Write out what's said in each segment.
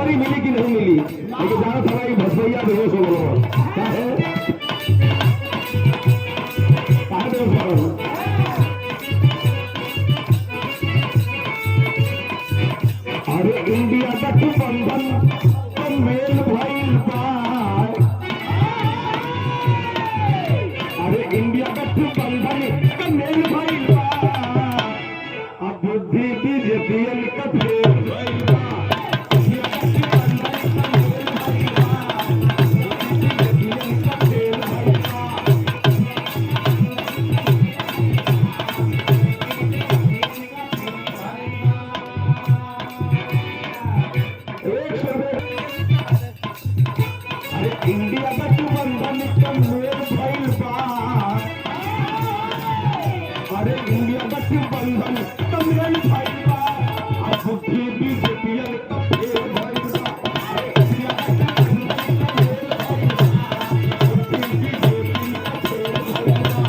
जानकारी मिली कि नहीं मिली, लेकिन जाना था भाई भसभैया बेहोश हो गए। क्या है बेहोश हो गए? अरे इंडिया गठबंधन तो मेल भइल बा, अरे इंडिया गठबंधन तो मेल भइल बा, अब बुद्धि बीजेपीएल का फेल भइल बा। इंडिया गठबंधन का मेल भइल बा, अरे इंडिया गठबंधन का मेल भइल बा, अब बुद्धि बीजेपीएल का फेल भइल बा। इंडिया गठबंधन का मेल भइल बा, बुद्धि बीजेपी का फेल भइल बा।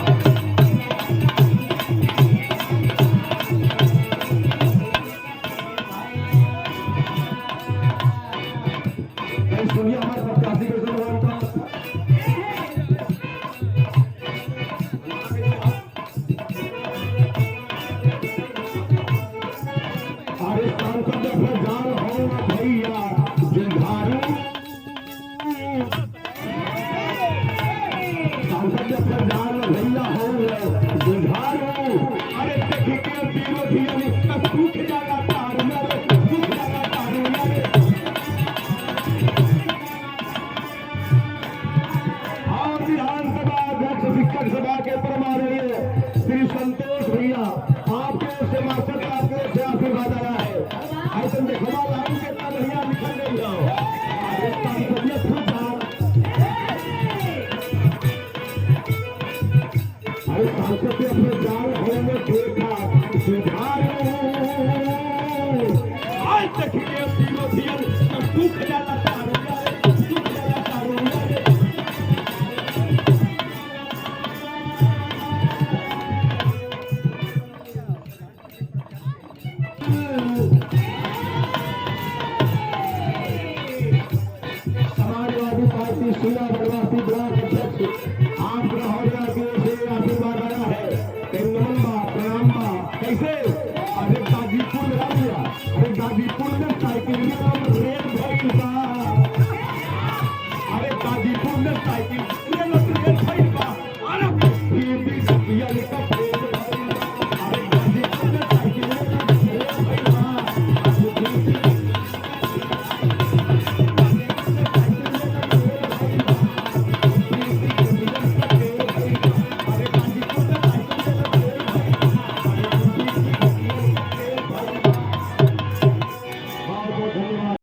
सुनिए हमारे प्रत्याशी के अरे सांसद जान हो भैया जुझारू, सांसद जान भैया हो जुझारू, अरे देख के विरोधियन सूख जाएगा तारू, सूख जाएगा तारू। और विधानसभा अध्यक्ष शिक्षक सभा के परमाणु श्री संतोष भैया आपके से मास्टर आपके से आशीर्वाद आया है। ऐसे देखा लाइन कितना बढ़िया निकल रही हो, अरे सांसद से अपने जान होने देखा सुधारू, आज देखिए विरोधियन सूख जाता तारू, सूख जाता तारू। समाजवादी पार्टी शिला बदमाशी ब्लॉक अध्यक्ष आप ग्रहोदया की ओर से आशीर्वाद आया है। नमन बा प्रणाम बा। कैसे? अरे गाजीपुर लगा दिया, अरे गाजीपुर